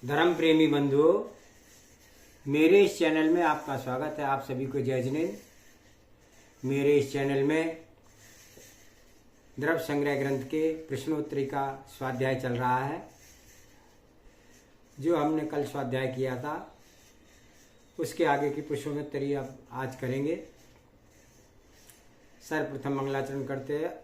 धर्म प्रेमी बंधुओं, मेरे इस चैनल में आपका स्वागत है। आप सभी को जय जिनेंद्र। मेरे इस चैनल में द्रव्य संग्रह ग्रंथ के प्रश्नोत्तरी का स्वाध्याय चल रहा है। जो हमने कल स्वाध्याय किया था उसके आगे की प्रश्नोत्तरी अब आज करेंगे। सर्वप्रथम मंगलाचरण करते हैं।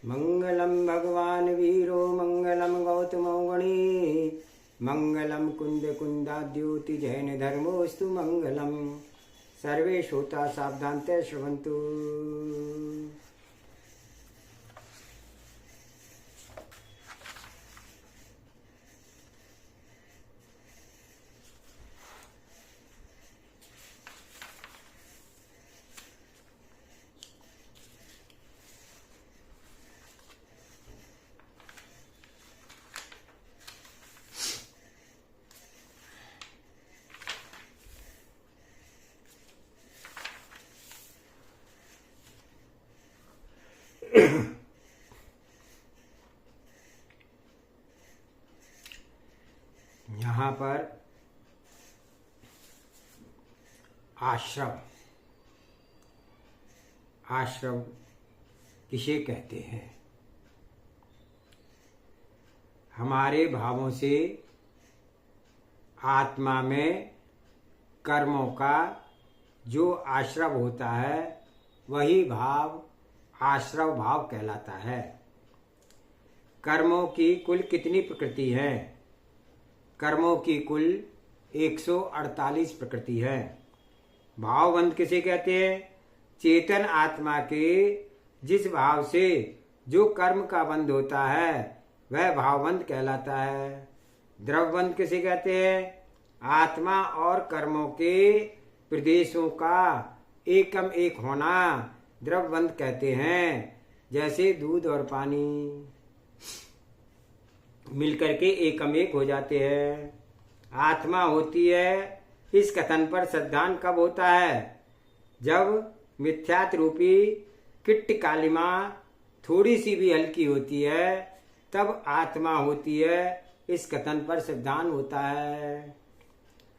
मंगलम भगवान वीरो मंगलम गौतमो गणी मंगलम कुंद कुंदाद्योति जैन धर्मोस्तु मंगलम। सर्वे श्रोता सावधानते श्रवन्तु। यहाँ पर आश्रम किसे कहते हैं? हमारे भावों से आत्मा में कर्मों का जो आश्रव होता है वही भाव आश्रव भाव कहलाता है। कर्मों की कुल कितनी प्रकृति है? कर्मों की कुल 148 प्रकृति है। भावबंध किसे कहते हैं? चेतन आत्मा के जिस भाव से जो कर्म का बंध होता है वह भावबंध कहलाता है। द्रव्यबंध किसे कहते हैं? आत्मा और कर्मों के प्रदेशों का एकम एक होना द्रव्यबंध कहते हैं। जैसे दूध और पानी मिलकर के एकम एक हो जाते हैं। आत्मा होती है, इस कथन पर श्रद्धान कब होता है? जब मिथ्यात्व रूपी किट्ट कालिमा थोड़ी सी भी हल्की होती है तब आत्मा होती है, इस कथन पर श्रद्धान होता है।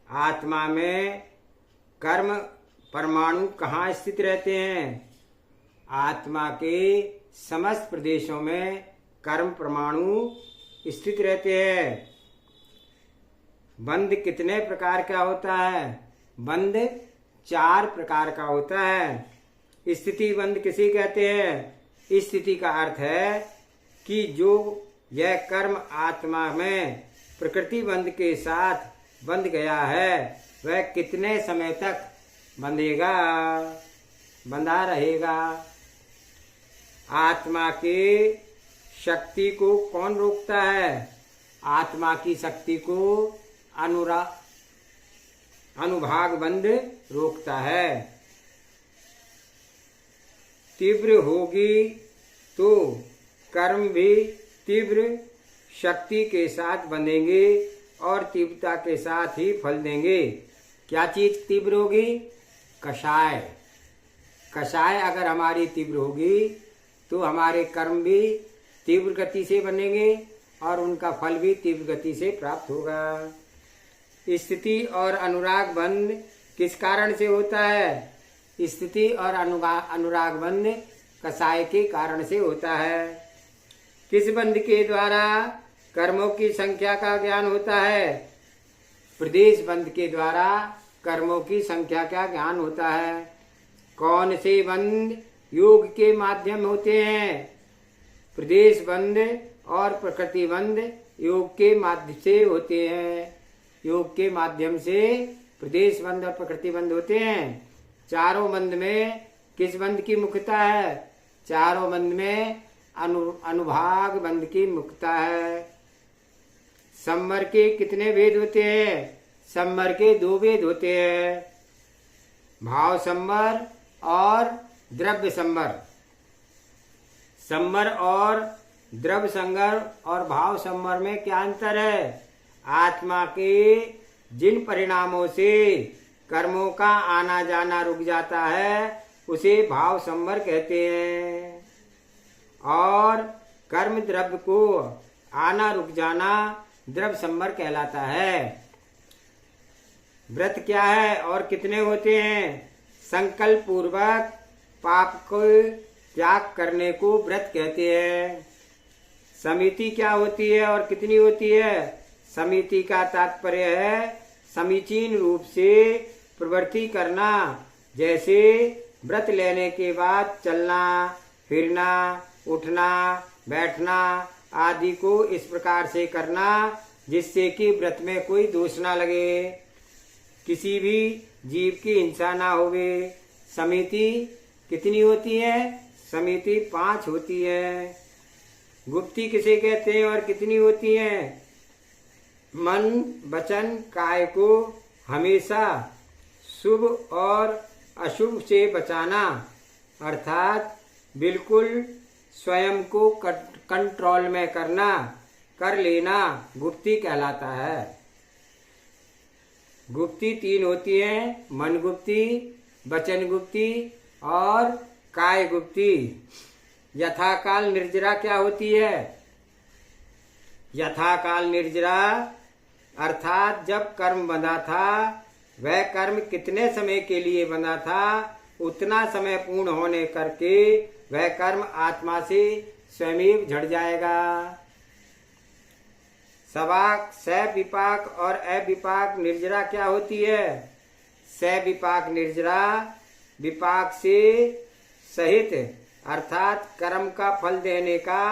आत्मा में कर्म परमाणु कहाँ स्थित रहते हैं? आत्मा के समस्त प्रदेशों में कर्म परमाणु स्थित रहते हैं। बंध कितने प्रकार का होता है? बंध 4 प्रकार का होता है। स्थिति बंध किसे कहते हैं? स्थिति का अर्थ है कि जो यह कर्म आत्मा में प्रकृति बंध के साथ बंध गया है वह कितने समय तक बंधेगा, बंधा रहेगा। आत्मा के शक्ति को कौन रोकता है? आत्मा की शक्ति को अनुभाग बंध रोकता है। तीव्र होगी तो कर्म भी तीव्र शक्ति के साथ बंधेंगे और तीव्रता के साथ ही फल देंगे। क्या चीज तीव्र होगी? कषाय। कषाय अगर हमारी तीव्र होगी तो हमारे कर्म भी तीव्र गति से बनेंगे और उनका फल भी तीव्र गति से प्राप्त होगा। स्थिति और अनुराग बंध किस कारण से होता है? स्थिति और अनुराग बंध कषाय के कारण से होता है। किस बंध के द्वारा कर्मों की संख्या का ज्ञान होता है? प्रदेश बंध के द्वारा कर्मों की संख्या का ज्ञान होता है। कौन से बंध योग के माध्यम होते हैं? प्रदेश बंध और प्रकृति बंध योग के माध्यम से होते हैं। योग के माध्यम से प्रदेश बंध और प्रकृति बंध होते हैं। चारों बंध में किस बंध की मुख्यता है? चारों बंध में अनुभाग बंध की मुख्यता है। संवर के कितने भेद होते हैं? संवर के 2 भेद होते हैं, भाव संवर और द्रव्य संवर। संवर और द्रव्य संवर और भाव संवर में क्या अंतर है? आत्मा के जिन परिणामों से कर्मों का आना जाना रुक जाता है उसे भाव संवर कहते हैं। और कर्म द्रव्य को आना रुक जाना द्रव्य संवर कहलाता है। व्रत क्या है और कितने होते हैं? संकल्प पूर्वक पाप को त्याग करने को व्रत कहते हैं। समिति क्या होती है और कितनी होती है? समिति का तात्पर्य है समीचीन रूप से प्रवृत्ति करना, जैसे व्रत लेने के बाद चलना फिरना उठना बैठना आदि को इस प्रकार से करना जिससे कि व्रत में कोई दोष ना लगे, किसी भी जीव की हिंसा ना होवे। समिति कितनी होती है? समिति 5 होती है। गुप्ती किसे कहते हैं और कितनी होती है? मन वचन काय को हमेशा शुभ और अशुभ से बचाना, अर्थात बिल्कुल स्वयं को कंट्रोल में कर लेना गुप्ती कहलाता है। गुप्ती 3 होती है, मन गुप्ती, वचन गुप्ती और काय गुप्ती। यथाकाल निर्जरा क्या होती है? यथाकाल निर्जरा अर्थात जब कर्म बंधा था वह कर्म कितने समय के लिए बंधा था उतना समय पूर्ण होने करके वह कर्म आत्मा से स्वयं झड़ जाएगा। सवाक सविपाक और अविपाक निर्जरा क्या होती है? सविपाक निर्जरा विपाक से सहित अर्थात कर्म का फल देने का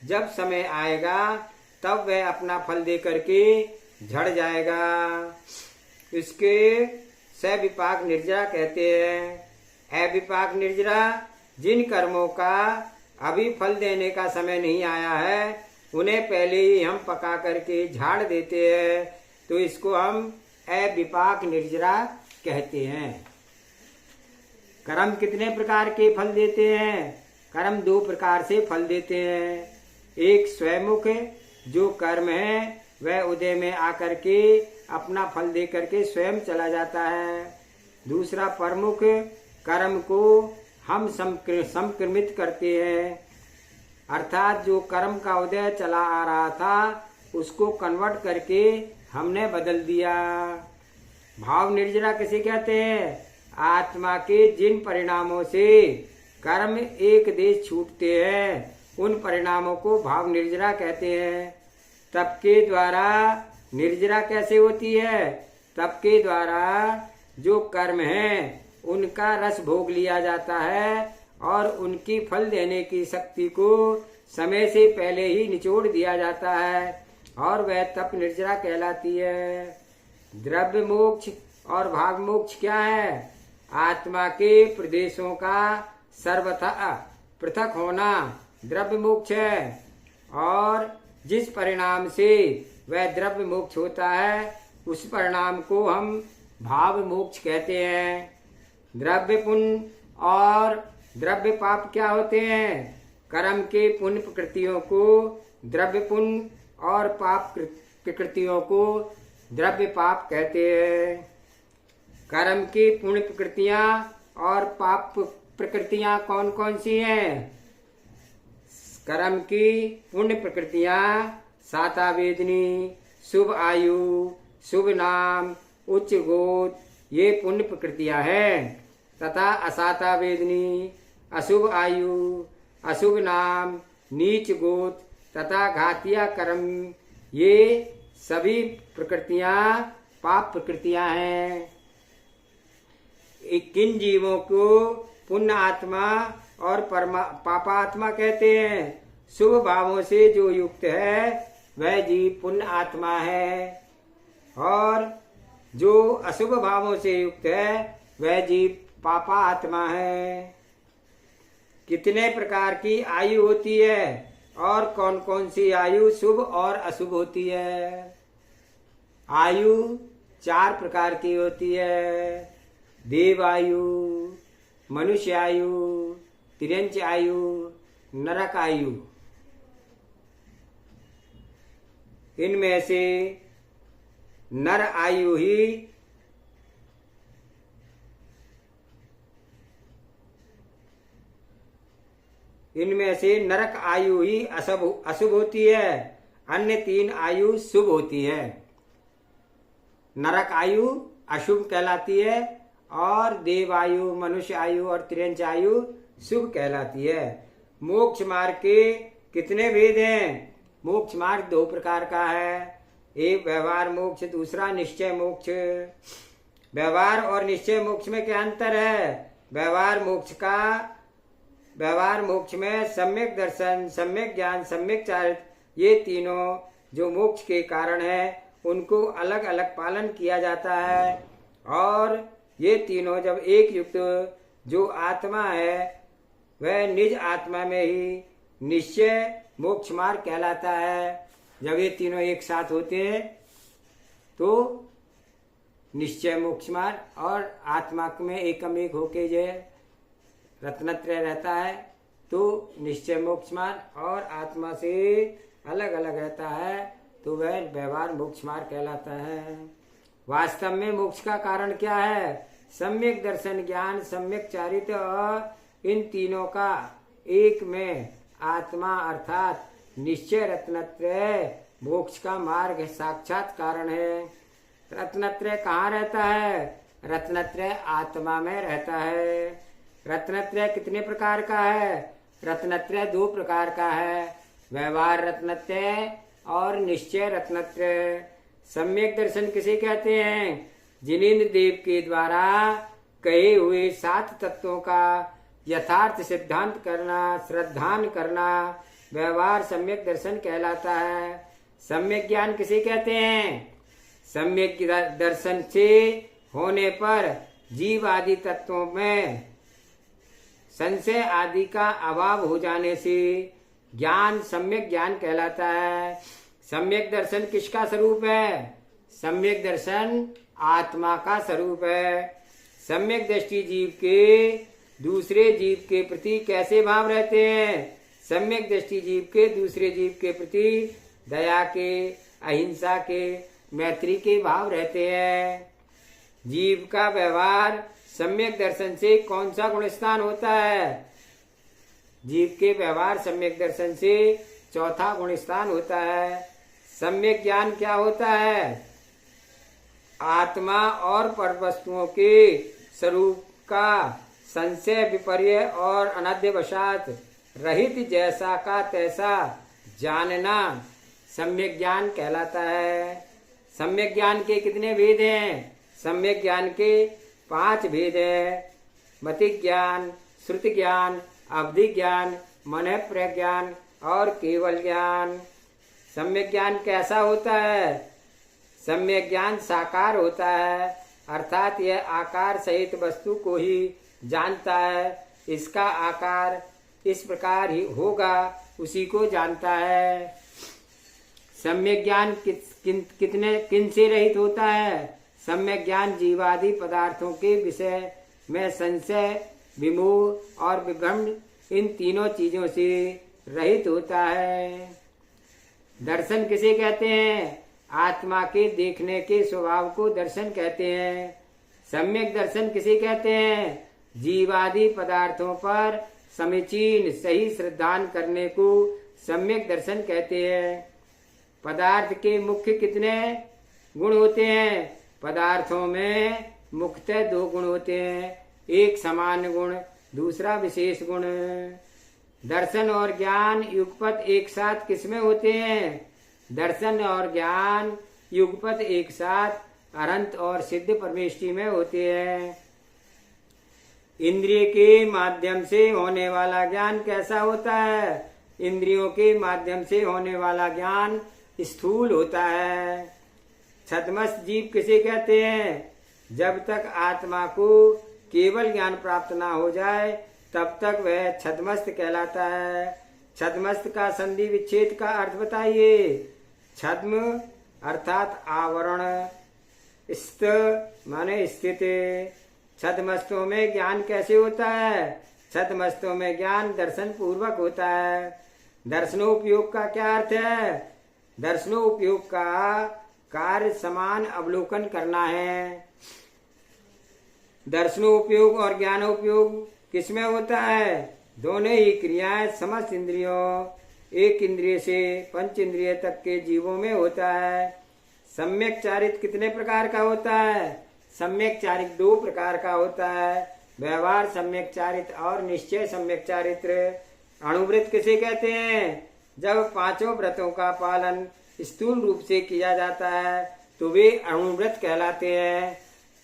जब समय आएगा तब वह अपना फल दे करके झड़ जाएगा। इसके सविपाक निर्जरा कहते हैं। अविपाक निर्जरा जिन कर्मों का अभी फल देने का समय नहीं आया है उन्हें पहले ही हम पका करके झाड़ देते हैं, तो इसको हम अविपाक निर्जरा कहते हैं। कर्म कितने प्रकार के फल देते हैं? कर्म 2 प्रकार से फल देते हैं। एक स्वयंमुख जो कर्म है वह उदय में आकर के अपना फल दे करके स्वयं चला जाता है। दूसरा परमुख कर्म को हम संक्रमित करते हैं, अर्थात जो कर्म का उदय चला आ रहा था उसको कन्वर्ट करके हमने बदल दिया। भाव निर्जरा किसे कहते हैं? आत्मा के जिन परिणामों से कर्म एक देश छूटते हैं उन परिणामों को भाव निर्जरा कहते हैं। तप के द्वारा निर्जरा कैसे होती है? तप के द्वारा जो कर्म है उनका रस भोग लिया जाता है और उनकी फल देने की शक्ति को समय से पहले ही निचोड़ दिया जाता है और वह तप निर्जरा कहलाती है। द्रव्य मोक्ष और भाग मोक्ष क्या है? आत्मा के प्रदेशों का सर्वथा पृथक होना द्रव्य मोक्ष है, और जिस परिणाम से वह द्रव्य मोक्ष होता है उस परिणाम को हम भाव मोक्ष कहते हैं। द्रव्य पुण्य और द्रव्य पाप क्या होते हैं? कर्म के पुण्य प्रकृतियों को द्रव्य पुण्य और पाप प्रकृतियों को द्रव्य पाप कहते हैं। कर्म की पुण्य प्रकृतियां और पाप प्रकृतियां कौन कौन सी हैं? कर्म की पुण्य प्रकृतियां साता वेदनी, शुभ आयु, शुभ नाम, उच्च गोत ये पुण्य प्रकृतियां हैं, तथा असाता वेदनी, अशुभ आयु, अशुभ नाम, नीच गोत तथा घातिया कर्म ये सभी प्रकृतियां पाप प्रकृतियां हैं। किन जीवों को पुण्य आत्मा और पापात्मा कहते हैं? शुभ भावों से जो युक्त है वह जीव पुण्य आत्मा है, और जो अशुभ भावों से युक्त है वह जीव पापा आत्मा है। कितने प्रकार की आयु होती है और कौन कौन सी आयु शुभ और अशुभ होती है? आयु 4 प्रकार की होती है। देव आयु, मनुष्य आयु, तिर्यंच आयु, नरक आयु। इनमें से नर आयु ही इनमें से नरक आयु ही अशुभ होती है, अन्य 3 आयु शुभ होती है। नरक आयु अशुभ कहलाती है और देव आयु, मनुष्य आयु और तिर्यंच आयु शुभ कहलाती है। मोक्ष मार्ग के कितने भेद हैं? मोक्ष मार्ग 2 प्रकार का है, एक व्यवहार मोक्ष, दूसरा निश्चय मोक्ष। व्यवहार और निश्चय मोक्ष में क्या अंतर है? व्यवहार मोक्ष में सम्यक दर्शन, सम्यक ज्ञान, सम्यक चारित्र, ये तीनों जो मोक्ष के कारण है उनको अलग अलग पालन किया जाता है। और ये तीनों जब एक युक्त जो आत्मा है वह निज आत्मा में ही निश्चय मोक्ष मार्ग कहलाता है। जब ये तीनों एक साथ होते हैं तो निश्चय मोक्ष मार्ग, और आत्मा में एकम एक होके जो रत्नत्रय रहता है तो निश्चय मोक्ष मार्ग, और आत्मा से अलग अलग रहता है तो वह व्यवहार मोक्ष मार्ग कहलाता है। वास्तव में मोक्ष का कारण क्या है? सम्यक दर्शन, ज्ञान, सम्यक चारित्र और इन तीनों का एक में आत्मा अर्थात निश्चय रत्नत्रय मोक्ष का मार्ग साक्षात कारण है। रत्नत्रय कहाँ रहता है? रत्नत्रय आत्मा में रहता है। रत्नत्रय कितने प्रकार का है? रत्नत्रय 2 प्रकार का है, व्यवहार रत्नत्रय और निश्चय रत्नत्रय। सम्यक दर्शन किसे कहते हैं? जिनेन्द्र देव के द्वारा कहे हुए 7 तत्वों का यथार्थ सिद्धांत करना, श्रद्धान करना व्यवहार सम्यक दर्शन कहलाता है। सम्यक ज्ञान किसे कहते हैं? सम्यक दर्शन से होने पर जीव आदि तत्वों में संशय आदि का अभाव हो जाने से ज्ञान सम्यक ज्ञान कहलाता है। सम्यक दर्शन किसका स्वरूप है? सम्यक दर्शन आत्मा का स्वरूप है। सम्यक दृष्टि जीव के दूसरे जीव के प्रति कैसे भाव रहते हैं? सम्यक दृष्टि जीव के दूसरे जीव के प्रति दया के, अहिंसा के, मैत्री के भाव रहते हैं। जीव का व्यवहार सम्यक दर्शन से कौन सा गुण स्थान होता है? जीव के व्यवहार सम्यक दर्शन से 4था गुण स्थान होता है। सम्यक ज्ञान क्या होता है? आत्मा और पर वस्तुओं के स्वरूप का संशय, विपर्य और अनध्यवशात रहित जैसा का तैसा जानना सम्यक ज्ञान कहलाता है। सम्यक ज्ञान के कितने भेद हैं? सम्यक ज्ञान के 5 भेद हैं, मतिक ज्ञान, श्रुति ज्ञान, अवधि ज्ञान, मन प्रज्ञान और केवल ज्ञान। सम्यक ज्ञान कैसा होता है? सम्यक ज्ञान साकार होता है, अर्थात यह आकार सहित वस्तु को ही जानता है। इसका आकार इस प्रकार ही होगा उसी को जानता है। सम्यक ज्ञान किन से रहित होता है? सम्यक ज्ञान जीवादि पदार्थों के विषय में संशय, विमोह और विभ्रम इन तीनों चीजों से रहित होता है। दर्शन किसे कहते हैं? आत्मा के देखने के स्वभाव को दर्शन कहते हैं। सम्यक दर्शन किसे कहते हैं? जीवादि पदार्थों पर समीचीन सही श्रद्धान करने को सम्यक दर्शन कहते हैं। पदार्थ के मुख्य कितने गुण होते हैं? पदार्थों में मुख्यतः 2 गुण होते हैं, एक समान गुण, दूसरा विशेष गुण। दर्शन और ज्ञान युगपत एक साथ किसमें होते हैं? दर्शन और ज्ञान युगपत एक साथ अनंत और सिद्ध परमेष्टि में होते हैं। इंद्रिय के माध्यम से होने वाला ज्ञान कैसा होता है? इंद्रियों के माध्यम से होने वाला ज्ञान स्थूल होता है। छद्मस्त जीव किसे कहते हैं? जब तक आत्मा को केवल ज्ञान प्राप्त ना हो जाए तब तक वह छद्मस्त कहलाता है। छद्मस्त का संधि विच्छेद का अर्थ बताइए। छद्म अर्थात आवरण, स्त माने स्थित। छद्मस्तों में ज्ञान कैसे होता है? छद्मस्तों में ज्ञान दर्शन पूर्वक होता है। दर्शनोपयोग का क्या अर्थ है? दर्शनोपयोग का कार्य समान अवलोकन करना है। दर्शनोपयोग और ज्ञानोपयोग किसमें होता है? दोनों ही क्रियाएं समस्त इंद्रियों, एक इंद्रिय से पंच इंद्रिय तक के जीवों में होता है। सम्यक चारित्र कितने प्रकार का होता है? सम्यक चारित्र 2 प्रकार का होता है, व्यवहार सम्यक चारित्र और निश्चय सम्यक चारित्र। अणुव्रत किसे कहते हैं? जब 5 व्रतों का पालन स्थूल रूप से किया जाता है तो वे अणुव्रत कहलाते हैं।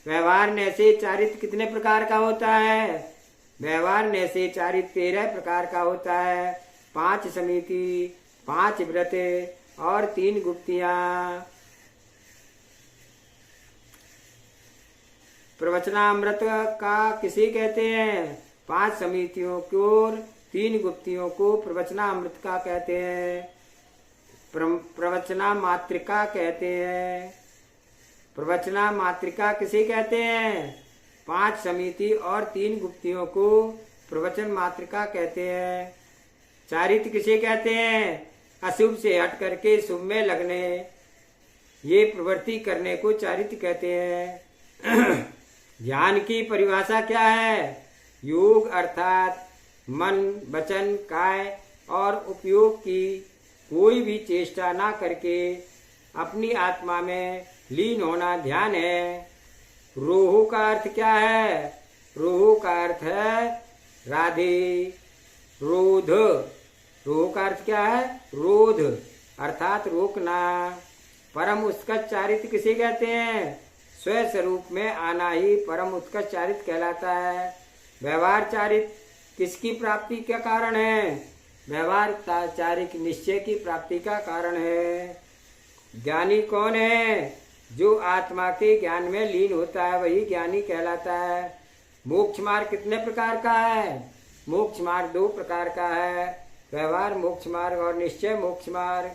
व्यवहार नैसे चारित्र कितने प्रकार का होता है? व्यवहार नैसे चारित्र 13 प्रकार का होता है, 5 समिति, 5 व्रत और 3 गुप्तियां। प्रवचनामृत का किसे कहते हैं? 5 समितियों को और 3 गुप्तियों को प्रवचनामृत का कहते हैं। प्रवचना मातृका कहते हैं। प्रवचना मातृका किसे कहते हैं? 5 समिति और 3 गुप्तियों को प्रवचन मातृका कहते हैं। चारित्र किसे कहते हैं? अशुभ से हट करके शुभ में लगने, ये प्रवृत्ति करने को चारित्र कहते हैं। ध्यान की परिभाषा क्या है? योग अर्थात मन, वचन, काय और उपयोग की कोई भी चेष्टा ना करके अपनी आत्मा में लीन होना ध्यान है। रोहु का अर्थ क्या है? रोहु का अर्थ है राधे, रोध। रोहु का अर्थ क्या है? रोध अर्थात रोकना। परम उत्कर्ष चारित्र किसे कहते हैं? स्व स्वरूप में आना ही परम उत्कर्ष चारित्र कहलाता है। व्यवहार चारित्र किसकी प्राप्ति का कारण है? व्यवहार चारित्र निश्चय की प्राप्ति का कारण है। ज्ञानी कौन है? जो आत्मा के ज्ञान में लीन होता है वही ज्ञानी कहलाता है। मोक्ष मार्ग कितने प्रकार का है? मोक्ष मार्ग 2 प्रकार का है, व्यवहार मोक्ष मार्ग और निश्चय मोक्ष मार्ग।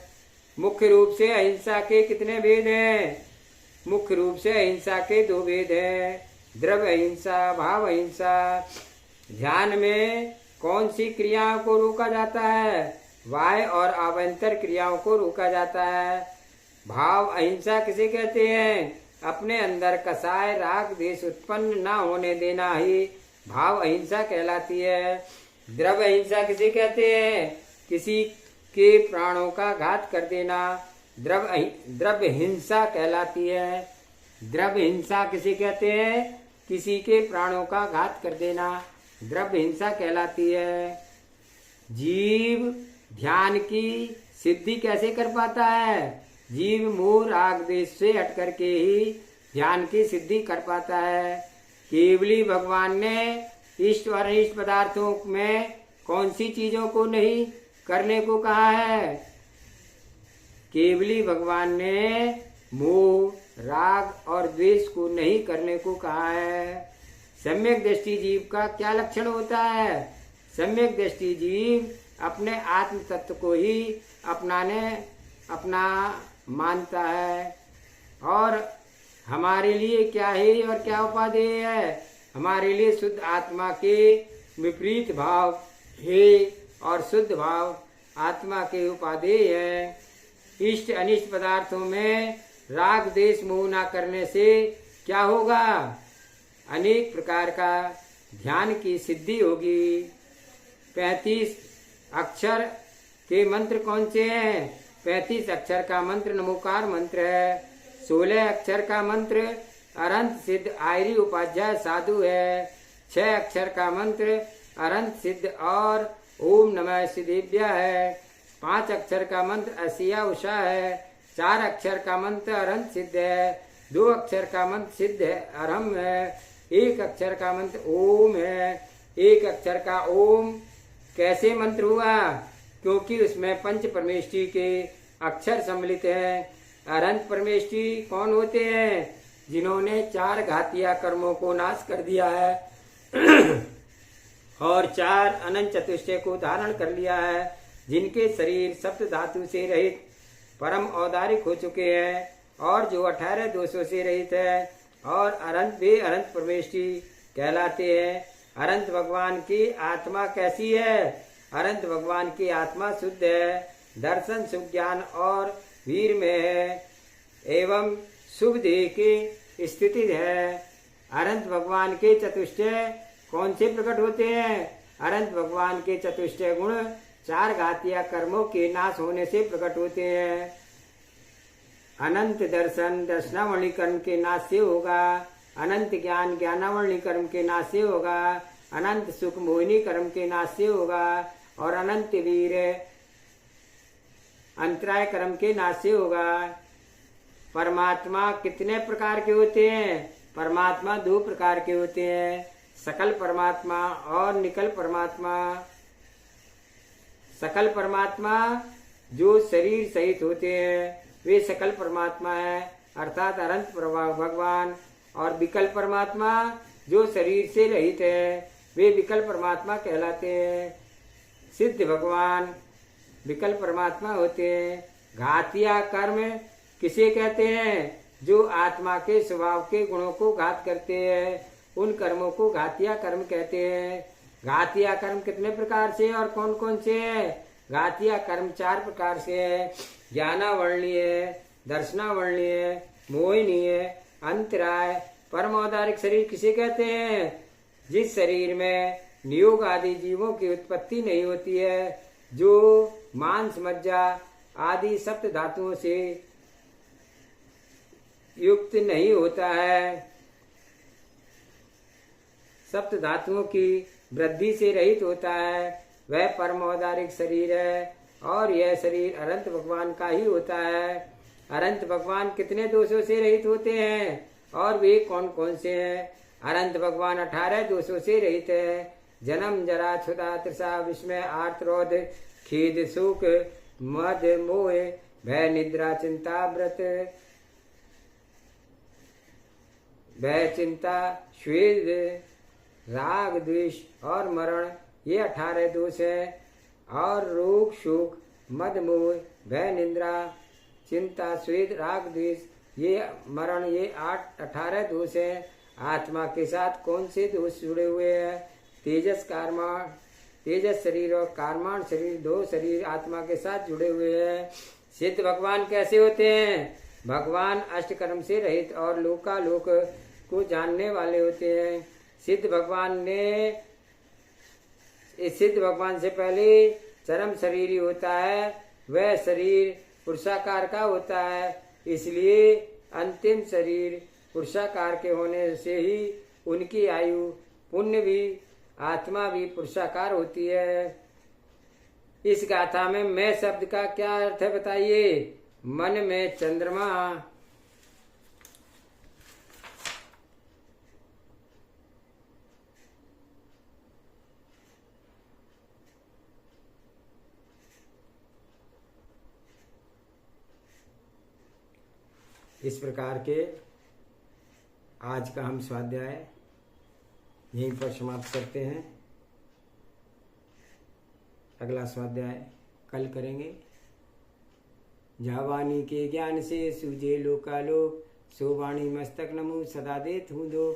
मुख्य रूप से अहिंसा के कितने भेद हैं? मुख्य रूप से अहिंसा के 2 भेद हैं, द्रव्य अहिंसा, भाव अहिंसा। ध्यान में कौन सी क्रियाओं को रोका जाता है? बाह्य और आभ्यंतर क्रियाओं को रोका जाता है। भाव अहिंसा किसे कहते हैं? अपने अंदर कसाय, राग, द्वेष उत्पन्न न होने देना ही भाव अहिंसा कहलाती है। द्रव्य अहिंसा किसे कहते हैं? किसी के प्राणों का घात कर देना द्रव्य हिंसा कहलाती है। द्रव्य हिंसा किसे कहते हैं? किसी के प्राणों का घात कर देना द्रव्य हिंसा कहलाती है। जीव ध्यान की सिद्धि कैसे कर पाता है? जीव मोह राग द्वेष से हट करके ही ध्यान की सिद्धि कर पाता है। केवली भगवान ने इष्ट और अनिष्ट पदार्थों में कौन सी चीजों को नहीं करने को कहा है? केवली भगवान ने मोह, राग और द्वेष को नहीं करने को कहा है। सम्यक दृष्टि जीव का क्या लक्षण होता है? सम्यक दृष्टि जीव अपने आत्म तत्व को ही अपना मानता है। और हमारे लिए क्या है और क्या उपादेय है? हमारे लिए शुद्ध आत्मा के विपरीत भाव है और शुद्ध भाव आत्मा के उपादेय है। इष्ट अनिष्ट पदार्थों में राग द्वेष मोह न करने से क्या होगा? अनेक प्रकार का ध्यान की सिद्धि होगी। 35 अक्षर के मंत्र कौन से हैं? 35 अक्षर का मंत्र नमोकार मंत्र है। 16 अक्षर का मंत्र अरंत सिद्ध आयरी उपाध्याय साधु है। 6 अक्षर का मंत्र अरंत सिद्ध और ओम नमः शिदेव्या है। 5 अक्षर का मंत्र असिया उषा है। 4 अक्षर का मंत्र अरंत सिद्ध है। 2 अक्षर का मंत्र सिद्ध है अरहम है। 1 अक्षर का मंत्र ओम है। 1 अक्षर का ओम कैसे मंत्र हुआ? क्योंकि उसमें पंच परमेष्टि के अक्षर सम्मिलित हैं। अरंत परमेष्टि कौन होते हैं? जिन्होंने 4 घातिया कर्मों को नाश कर दिया है और 4 अनंत चतुष्टय को धारण कर लिया है, जिनके शरीर सप्त धातु से रहित परम औदारिक हो चुके हैं और जो 18 दोषों से रहित है और अनंत वे अनंत परमेष्टि कहलाते हैं। अनंत भगवान की आत्मा कैसी है? अनंत भगवान की आत्मा शुद्ध है, दर्शन सुख ज्ञान और वीर में है एवं शुभ देह की स्थिति है। अनंत भगवान के चतुष्टय कौन से प्रकट होते हैं? अनंत भगवान के चतुष्टय गुण 4 घातिया कर्मों के नाश होने से प्रकट होते हैं। अनंत दर्शन दर्शनावली कर्म के नाश से होगा। अनंत ज्ञान ज्ञानावली कर्म के नाश से होगा। अनंत सुख मोहिनी कर्म के नाश से होगा। और अनंत वीर अंतराय कर्म के नाश से होगा। परमात्मा कितने प्रकार के होते हैं? परमात्मा 2 प्रकार के होते हैं, सकल परमात्मा और निकल परमात्मा। सकल परमात्मा जो शरीर सहित होते हैं वे सकल परमात्मा है, अर्थात अनंत भगवान। और विकल परमात्मा जो शरीर से रहित है वे विकल परमात्मा कहलाते हैं। सिद्ध भगवान विकल परमात्मा होते हैं। घातिया कर्म किसे कहते हैं? जो आत्मा के स्वभाव के गुणों को घात करते हैं, उन कर्मों को घातिया कर्म कहते हैं। घातिया कर्म कितने प्रकार से और कौन कौन से है? घातिया कर्म 4 प्रकार से है, ज्ञानावर्णीय, दर्शनावर्णीय, मोहिनीय, अंतराय। परमौदारिक शरीर किसे कहते हैं? जिस शरीर में नियोग आदि जीवों की उत्पत्ति नहीं होती है, जो मांस मज्जा आदि सप्त धातुओं से युक्त नहीं होता है, सप्त धातुओं की वृद्धि से रहित होता है, वह परमौदारिक शरीर है। और यह शरीर अनंत भगवान का ही होता है। अनंत भगवान कितने दोषों से रहित होते हैं और वे कौन कौन से हैं? अनंत भगवान 18 दोषों से रहित है। जन्म जरा क्षुधा तृषा विस्मय आर्त क्रोध खेद शोक मद मोह भय निद्रा चिंता व्रत भय चिंता श्वेद राग द्वेष और मरण, ये 18 दोष है। और रोग शोक मद मोह भय निद्रा चिंता श्वेद राग द्वेष ये मरण, ये 18 दोष है। आत्मा के साथ कौन से दोष जुड़े हुए हैं? तेजस कारमान, तेजस शरीर और कारमान शरीर, 2 शरीर आत्मा के साथ जुड़े हुए हैं। सिद्ध भगवान कैसे होते हैं? भगवान अष्टकर्म से रहित और लोकालोक को जानने वाले होते हैं। सिद्ध भगवान से पहले चरम शरीर ही होता है, वह शरीर पुरुषाकार का होता है। इसलिए अंतिम शरीर पुरुषाकार के होने से ही उनकी आयु पुण्य भी आत्मा भी पुरुषाकार होती है। इस गाथा में मैं शब्द का क्या अर्थ है बताइए? मन में चंद्रमा। इस प्रकार के आज का हम स्वाध्याय यहीं पर समाप्त करते हैं। अगला स्वाध्याय कल करेंगे। जावानी के ज्ञान से सूझे लोकालोक, सो वाणी मस्तक नमो सदा देत हूँ दो।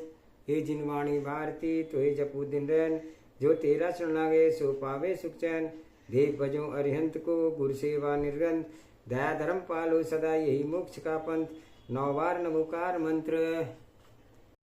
हे जिनवाणी भारती तो हे जपू दिन रैन, जो तेरा सुन लागे सो पावे सुख चैन। देव भजो अरिहंत को गुरु सेवा निर्गंध, दया धर्म पालो सदा यही मोक्ष का पंथ। 9 बार नमोकार मंत्र।